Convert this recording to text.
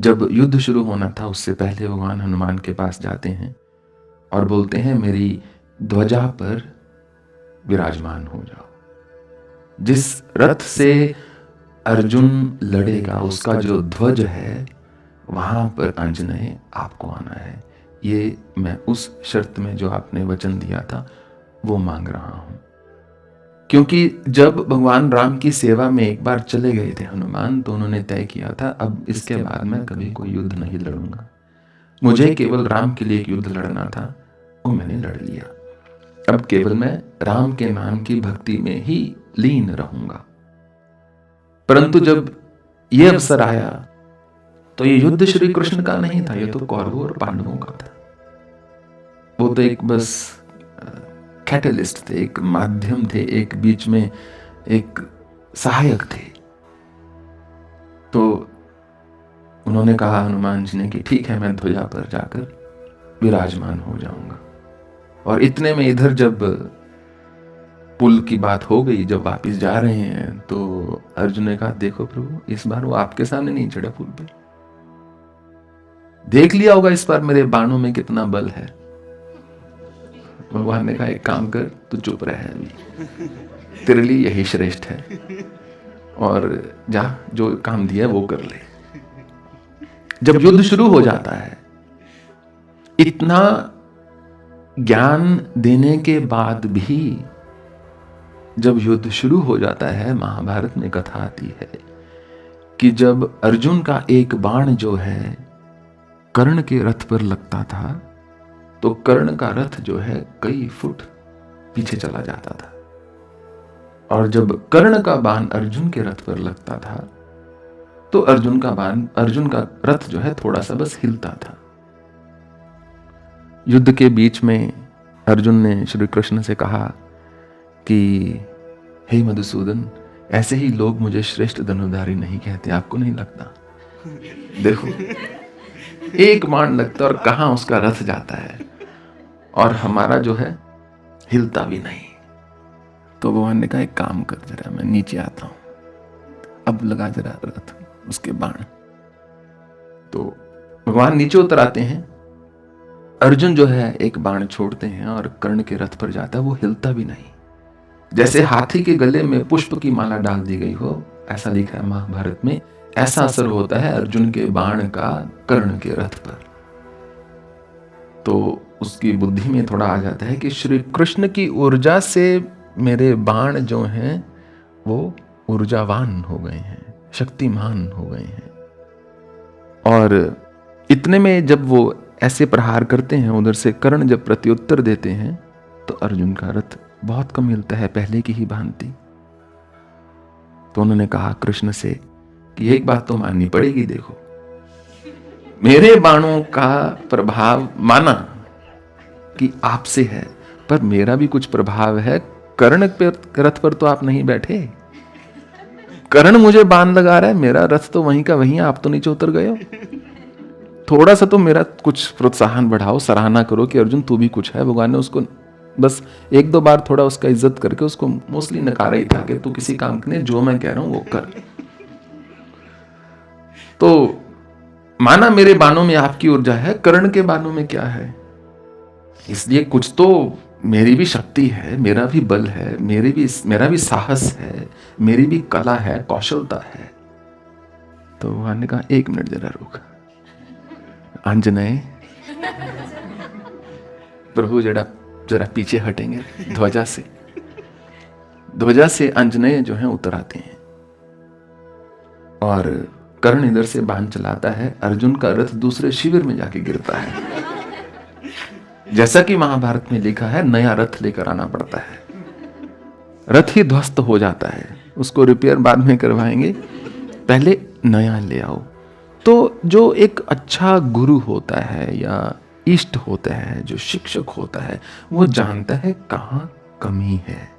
जब युद्ध शुरू होना था उससे पहले भगवान हनुमान के पास जाते हैं और बोलते हैं मेरी ध्वजा पर विराजमान हो जाओ। जिस रथ से अर्जुन लड़ेगा उसका जो ध्वज है वहां पर आंजनेय आपको आना है। ये मैं उस शर्त में जो आपने वचन दिया था वो मांग रहा हूं। क्योंकि जब भगवान राम की सेवा में एक बार चले गए थे हनुमान, तो उन्होंने तय किया था अब इसके बाद मैं कभी कोई युद्ध नहीं लड़ूंगा। मुझे केवल राम के लिए एक युद्ध लड़ना था, वो मैंने लड़ लिया। अब केवल मैं राम के नाम की भक्ति में ही लीन रहूंगा। परंतु जब यह अवसर आया तो ये युद्ध श्री कृष्ण का नहीं था, ये तो कौरवों और पांडवों का था। वो तो एक बस कैटलिस्ट थे, एक माध्यम थे, एक बीच में एक सहायक थे। तो उन्होंने कहा हनुमान जी ने कि ठीक है मैं ध्वजा पर जाकर विराजमान हो जाऊंगा। और इतने में इधर जब पुल की बात हो गई, जब वापिस जा रहे हैं, तो अर्जुन ने कहा देखो प्रभु इस बार वो आपके सामने नहीं चढ़ा पुल पे, देख लिया होगा इस बार मेरे बाणों में कितना बल है। भगवान ने कहा एक काम कर, तू चुप रहे अभी, तेरे लिए यही श्रेष्ठ है, और जा जो काम दिया वो कर ले। जब युद्ध शुरू हो जाता है, इतना ज्ञान देने के बाद भी जब युद्ध शुरू हो जाता है, महाभारत में कथा आती है कि जब अर्जुन का एक बाण जो है कर्ण के रथ पर लगता था, तो कर्ण का रथ जो है कई फुट पीछे चला जाता था, और जब कर्ण का बाण अर्जुन के रथ पर लगता था तो अर्जुन का रथ जो है थोड़ा सा बस हिलता था। युद्ध के बीच में अर्जुन ने श्री कृष्ण से कहा कि हे मधुसूदन, ऐसे ही लोग मुझे श्रेष्ठ धनुर्धारी नहीं कहते, आपको नहीं लगता? देखो एक बाण लगता और कहां उसका रथ जाता है, और हमारा जो है हिलता भी नहीं। तो भगवान ने कहा एक काम कर, जरा मैं नीचे आता हूं, अब लगा जरा रथ उसके बाण। तो भगवान नीचे उतर आते हैं, अर्जुन जो है एक बाण छोड़ते हैं और कर्ण के रथ पर जाता है, वो हिलता भी नहीं। जैसे हाथी के गले में पुष्प की माला डाल दी गई हो, ऐसा लिखा है महाभारत में, ऐसा असर होता है अर्जुन के बाण का कर्ण के रथ पर। तो उसकी बुद्धि में थोड़ा आ जाता है कि श्री कृष्ण की ऊर्जा से मेरे बाण जो हैं वो ऊर्जावान हो गए हैं, शक्तिमान हो गए हैं। और इतने में जब वो ऐसे प्रहार करते हैं, उधर से कर्ण जब प्रत्युत्तर देते हैं, तो अर्जुन का रथ बहुत कम हिलता है, पहले की ही भांति। तो उन्होंने कहा कृष्ण से कि एक बात तो माननी पड़ेगी, देखो मेरे बाणों का प्रभाव माना कि आपसे है, पर मेरा भी कुछ प्रभाव है। कर्ण रथ पर तो आप नहीं बैठे, कर्ण मुझे बाण लगा रहा है, मेरा रथ तो वहीं का वहीं है, आप तो नीचे उतर गए हो। थोड़ा सा तो मेरा कुछ प्रोत्साहन बढ़ाओ, सराहना करो कि अर्जुन तू भी कुछ है। भगवान ने उसको बस एक दो बार थोड़ा उसका इज्जत करके उसको मोस्टली नकारा ही था कि तू किसी काम के लिए जो मैं कह रहा हूं वो कर। तो माना मेरे बाणों में आपकी ऊर्जा है, कर्ण के बाणों में क्या है, इसलिए कुछ तो मेरी भी शक्ति है, मेरा भी बल है, मेरा भी साहस है, मेरी भी कला है, कौशलता है। तो भगवान ने कहा एक मिनट जरा रुक, आंजनेय प्रभु जरा पीछे हटेंगे। ध्वजा से आंजनेय जो है उतर आते हैं, और कर्ण इधर से बाण चलाता है, अर्जुन का रथ दूसरे शिविर में जाके गिरता है। जैसा कि महाभारत में लिखा है, नया रथ लेकर आना पड़ता है, रथ ही ध्वस्त हो जाता है, उसको रिपेयर बाद में करवाएंगे, पहले नया ले आओ। तो जो एक अच्छा गुरु होता है या इष्ट होता है, जो शिक्षक होता है, वो जानता है कहाँ कमी है,